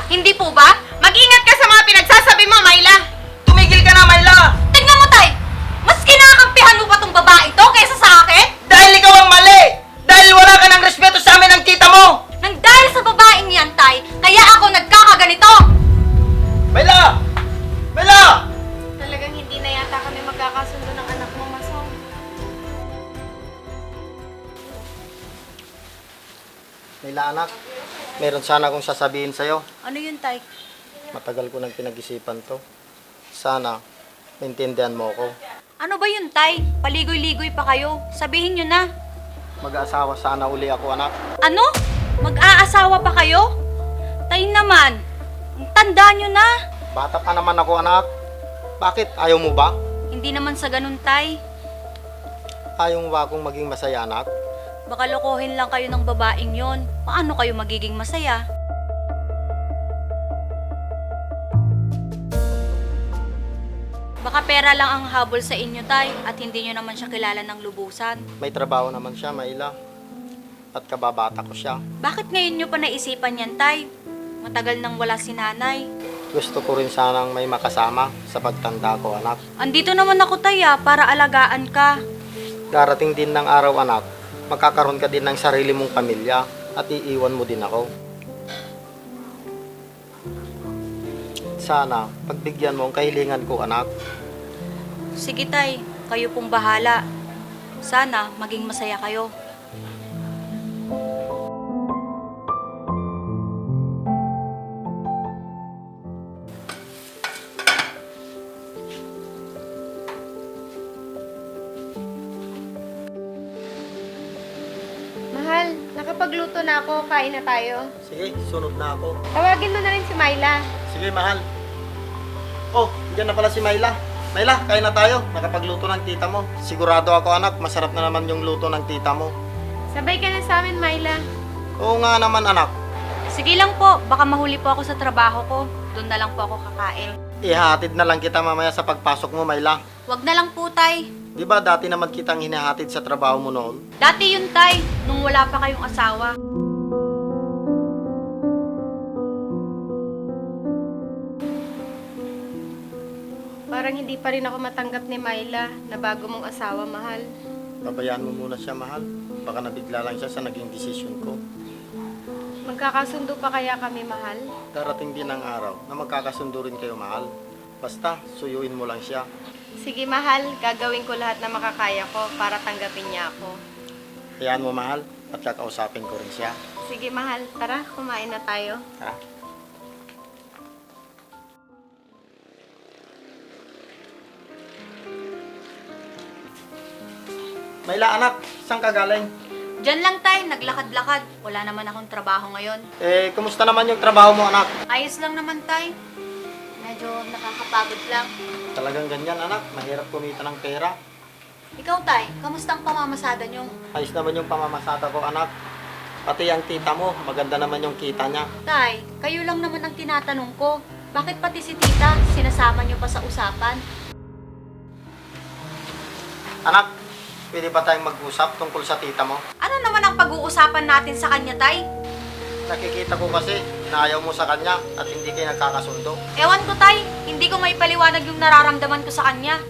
Hindi po ba? Mag-ingat ka sa mga pinagsasabi mo, Myla! Tumigil ka na, Myla! Tingnan mo, Tay! Mas kinakampihan mo pa tong babae to kaysa sa akin? Dahil ikaw ang mali! Dahil wala ka ng respeto sa amin ng tita mo! Nang dahil sa babaeng yan, Tay, kaya ako nagkakaganito! Myla! Myla! Talagang hindi na yata kami magkakasundo ng anak mo, Masong. Myla anak, meron sana akong sasabihin sa'yo. Ano yun, Tay? Matagal ko nang pinag-isipan to. Sana, maintindihan mo ako. Ano ba yun, Tay? Paligoy-ligoy pa kayo. Sabihin nyo na. Mag-aasawa sana uli ako anak. Ano? Mag-aasawa pa kayo? Tay naman, ang tanda nyo na. Bata pa naman ako anak. Bakit? Ayaw mo ba? Hindi naman sa ganun, Tay. Ayaw mo ba akong maging masaya anak? Baka lokohin lang kayo ng babaeng yon. Paano kayo magiging masaya? Baka pera lang ang habol sa inyo, Tay, at hindi nyo naman siya kilala ng lubusan. May trabaho naman siya, Myla. At kababata ko siya. Bakit ngayon nyo pa naisipan yan, Tay? Matagal nang wala si nanay. Gusto ko rin sanang may makasama sa pagtanda ko anak. Andito naman ako, Tay, para alagaan ka. Darating din ng araw anak, magkakaroon ka din ng sarili mong pamilya at iiwan mo din ako. Sana, pagbigyan mo ang kahilingan ko anak. Sige, Tay, kayo pong bahala. Sana maging masaya kayo. Mahal, nakapagluto na ako. Kain na tayo. Sige, sunod na ako. Tawagin mo na rin si Myla. Sige, mahal. Oh, diyan na pala si Myla. Myla, kain na tayo. Nakapagluto ng tita mo. Sigurado ako anak, masarap na naman yung luto ng tita mo. Sabay ka na sa amin, Myla. Oo nga naman anak. Sige lang po, baka mahuli po ako sa trabaho ko. Doon na lang po ako kakain. Ihahatid na lang kita mamaya sa pagpasok mo, Myla. Wag na lang po, Tay. Di ba dati naman kitang hinahatid sa trabaho mo noon? Dati yun, Tay, nung wala pa kayong asawa. Parang hindi pa rin ako matanggap ni Myla na bago mong asawa, mahal. Babayaan mo muna siya, mahal. Baka nabigla lang siya sa naging desisyon ko. Magkakasundo pa kaya kami, mahal? Darating din ang araw na magkakasundo rin kayo, mahal. Basta, suyuin mo lang siya. Sige, mahal. Gagawin ko lahat na makakaya ko para tanggapin niya ako. Hayaan mo, mahal. At kakausapin ko rin siya. Sige, mahal. Tara, kumain na tayo. Ha? Myla, anak. Saan ka galing? Diyan lang, Tay, naglakad-lakad. Wala naman akong trabaho ngayon. Kumusta naman yung trabaho mo, anak? Ayos lang naman, Tay. Medyo nakakapagod lang. Talagang ganyan, anak. Mahirap kumita ng pera. Ikaw, Tay, kamusta ang pamamasada nyo? Ayos naman yung pamamasada ko, anak. Pati ang tita mo, maganda naman yung kita niya. Tay, kayo lang naman ang tinatanong ko. Bakit pati si tita, sinasama nyo pa sa usapan? Anak, pwede ba tayong mag-usap tungkol sa tita mo? Ano naman ang pag-uusapan natin sa kanya, Tay? Nakikita ko kasi na ayaw mo sa kanya at hindi kayo nagkakasundo. Ewan ko, Tay. Hindi ko may paliwanag yung nararamdaman ko sa kanya.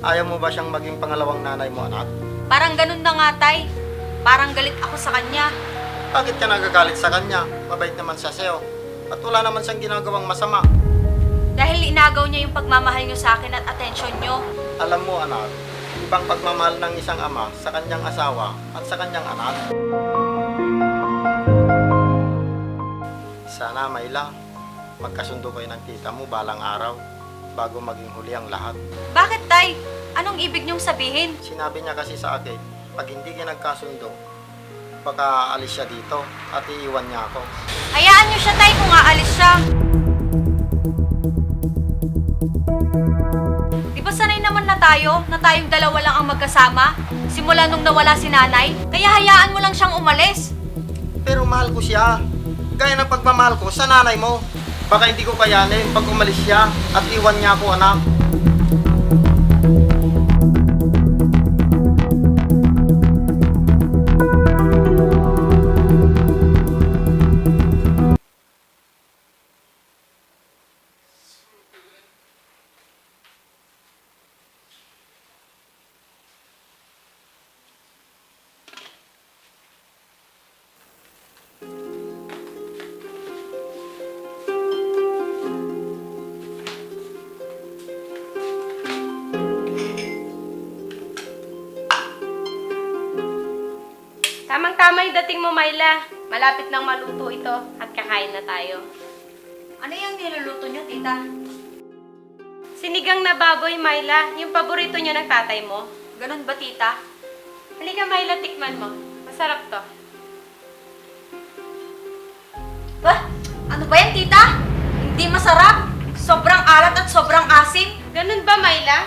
Ayaw mo ba siyang maging pangalawang nanay mo, anak? Parang ganun na nga, Tay. Parang galit ako sa kanya. Bakit ka nagagalit sa kanya? Mabait naman siya sa'yo. At wala naman siyang ginagawang masama. Dahil inagaw niya yung pagmamahal nyo sa akin at atensyon nyo. Alam mo, anak, ibang pagmamahal ng isang ama sa kanyang asawa at sa kanyang anak. Sana, Myla, magkasundo kayo ng tita mo balang araw bago maging huli ang lahat. Bakit, Tay? Anong ibig niyong sabihin? Sinabi niya kasi sa akin, pag hindi kayo nagkasundo, baka aalis siya dito at iiwan niya ako. Hayaan niyo siya, Tay, kung aalis siya. Di ba sanay naman na tayong dalawa lang ang magkasama? Simula nung nawala si nanay? Kaya hayaan mo lang siyang umalis. Pero mahal ko siya. Gaya ng pagmamahal ko sa nanay mo. Baka hindi ko kayanin pag umalis siya at iwan niya ako, anak. Tamang-tama yung dating mo, Myla. Malapit nang maluto ito at kakain na tayo. Ano yung niluluto nyo, tita? Sinigang na baboy, Myla. Yung paborito niyo ng tatay mo. Ganun ba, tita? Halika, Myla, tikman mo. Masarap to. Ano ba yan, tita? Hindi masarap. Sobrang alat at sobrang asim. Ganun ba, Myla?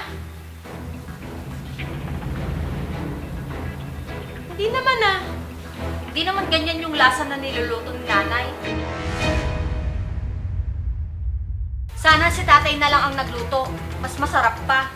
Hindi naman ah. Hindi naman ganyan yung lasa na niluluto ni nanay. Sana si tatay na lang ang nagluto. Mas masarap pa.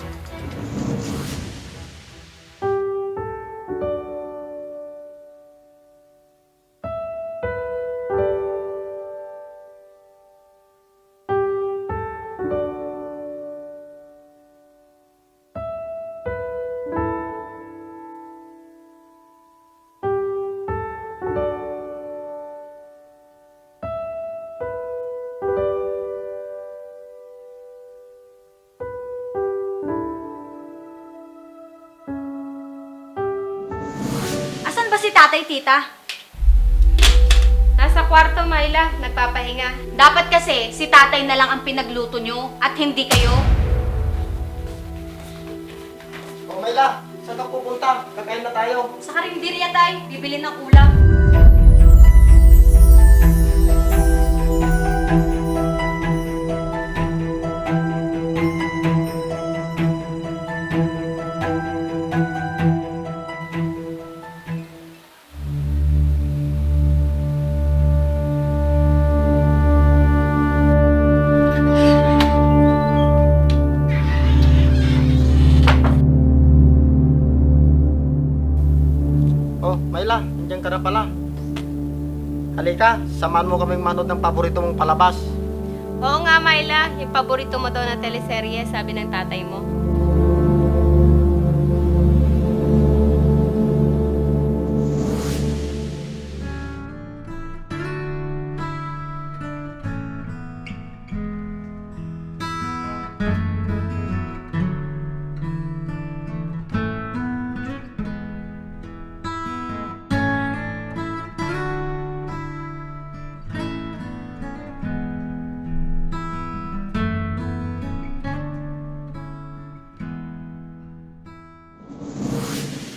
Asan ba si tatay, tita? Nasa kwarto, Myla. Nagpapahinga. Dapat kasi si tatay na lang ang pinagluto nyo at hindi kayo. Oh, Myla, saan ka pupunta? Kakain na tayo. Sa karinderya tay, bibili ng ulam. Oh, Myla, nandiyan ka na pala. Halika, samahan mo kaming manood ng paborito mong palabas. Oo nga, Myla. Yung paborito mo daw na teleserye, sabi ng tatay mo.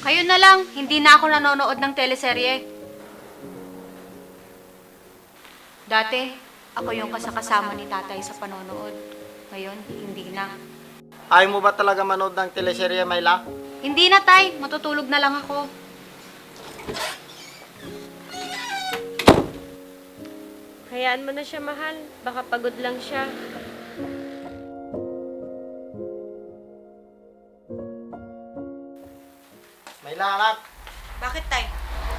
Kayo na lang, hindi na ako nanonood ng teleserye. Dati, ako yung kasakasama ni tatay sa panonood. Ngayon, hindi na. Ayaw mo ba talaga manood ng teleserye, Myla? Hindi na tay, matutulog na lang ako. Hayaan mo na siya, mahal. Baka pagod lang siya. Myla, anak, Bakit tay?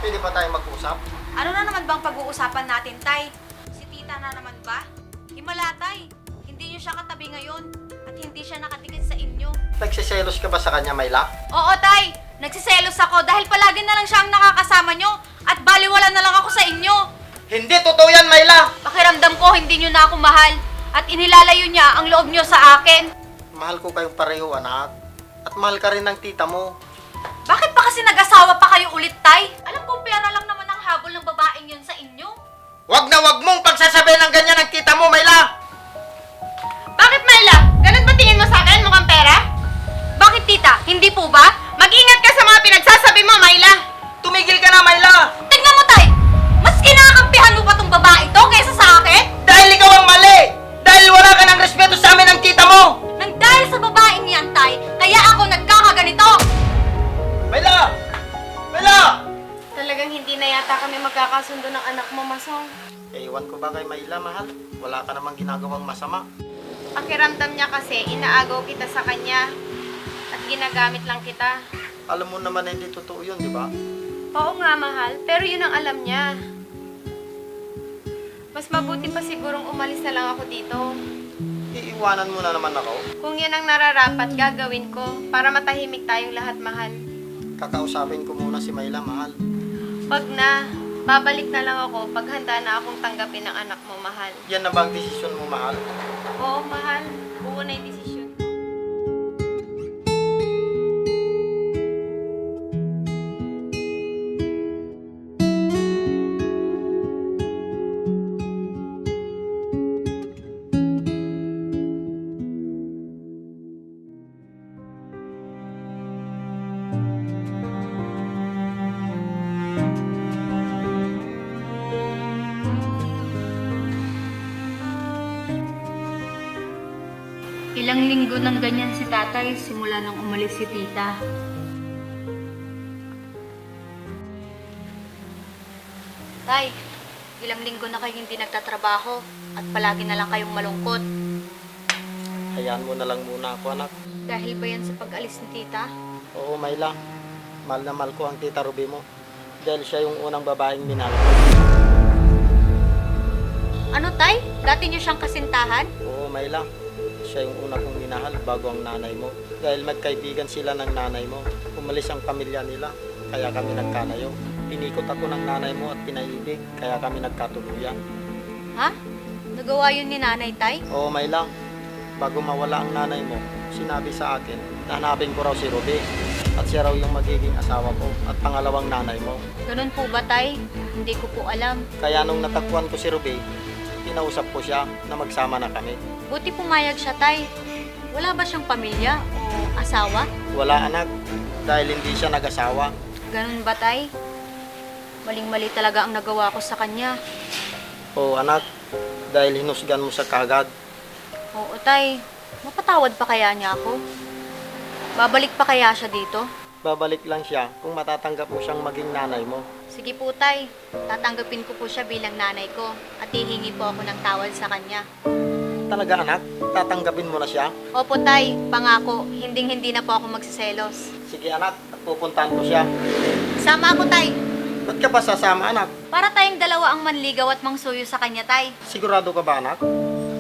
pwede ba tayo mag-usap? Ano na naman bang pag-uusapan natin tay? Si tita na naman ba? Himala tay, hindi niyo siya katabi ngayon at hindi siya nakadikit sa inyo. Nagsiselos ka ba sa kanya, Myla? Oo tay, nagsiselos ako dahil palagi na lang siya ang nakakasama nyo at baliwala na lang ako sa inyo. Hindi totoo yan, Myla! Pakiramdam ko hindi nyo na ako mahal at inilalayo niya ang loob nyo sa akin. Mahal ko kayong pareho, anak. At mahal ka rin ng tita mo. Bakit pa kasi nag-asawa pa kayo ulit, tay? Alam ko pera lang naman ang habol ng babaeng yun sa inyo. Wag na wag mong pagsasabihin ng ganyan ng tita mo, Myla! Bakit, Myla? Ganun ba tingin mo sa akin? Mukhang pera? Bakit, tita? Hindi po ba? Mag-ingat ka sa mga pinagsasabi mo, Myla! Tumigil ka na, Myla! Tignan mo, tay! Mas kinakampihan mo pa tong babae to kaysa sa akin? Dahil ikaw ang mali! Dahil wala ka ng respeto sa amin ng tita mo! Nang dahil sa babaeng yan, tay, kaya ako nagkakaganito! Myla! Myla! Talagang hindi na yata kami magkakasundo ng anak mo, Masong. Ewan ko ba kay Myla, mahal? Wala ka namang ginagawang masama. Pakiramdam niya kasi, inaagaw kita sa kanya. At ginagamit lang kita. Alam mo naman na hindi totoo yun, di ba? Oo nga, mahal. Pero yun ang alam niya. Mas mabuti pa sigurong umalis na lang ako dito. Iiwanan mo na naman ako. Kung yun ang nararapat, gagawin ko para matahimik tayong lahat, mahal. Kakausapin ko muna si Myla, mahal. Wag na. Babalik na lang ako pag handa na akong tanggapin ang anak mo, mahal. Yan na ba ang desisyon mo, mahal? Oo, mahal. Buo na yung desisyon. Ilang linggo nang ganyan si tatay simula nang umalis si tita. Tay, ilang linggo na kayo hindi nagtatrabaho at palagi na lang kayong malungkot. Hayaan mo na lang muna ako, anak. Dahil ba yan sa pag-alis ni tita? Oo, Myla. Mahal na mahal ko ang tita Ruby mo. Dahil siya yung unang babaeng minahal ko. Ano tay? Dati niyo siyang kasintahan? Oo, Myla. Siya yung una kong minahal bago ang nanay mo. Dahil magkaibigan sila ng nanay mo. Umalis ang pamilya nila, kaya kami nagkalayo. Pinikot ako ng nanay mo at pinaibig, kaya kami nagkatuluyan. Ha? Nagawa yun ni nanay tay? Oo, Myla. Bago mawala ang nanay mo, sinabi sa akin na hanapin ko raw si Ruby. At siya raw yung magiging asawa ko at pangalawang nanay mo. Ganun po ba tay? Hindi ko po alam. Kaya nung natakbuhan ko si Ruby, kinausap ko siya na magsama na kami. Buti pumayag siya tay. Wala ba siyang pamilya o asawa? Wala anak, dahil hindi siya nag-asawa. Ganun ba tay? Maling-mali talaga ang nagawa ko sa kanya. Oo anak, dahil hinusgan mo sa kagad. Oo tay, mapatawad pa kaya niya ako? Babalik pa kaya siya dito? Babalik lang siya kung matatanggap mo siyang maging nanay mo. Sige po tay, tatanggapin ko po siya bilang nanay ko at hihingi po ako ng tawad sa kanya. Talaga anak, tatanggapin mo na siya? Opo tay, pangako, hinding-hindi na po ako magsiselos. Sige anak, at pupuntahan ko siya. Sama ako tay, Ba't ka ba sasama anak? para tayong dalawa ang manligaw at mangsuyo sa kanya tay. Sigurado ka ba anak?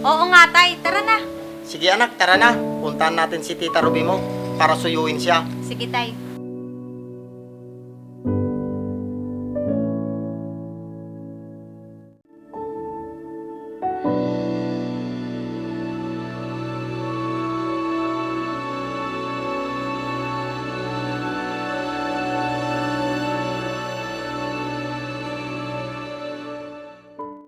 Oo nga tay, tara na. Sige anak, tara na. Puntahan natin si Tita Ruby mo para suyuin siya. Sige tay.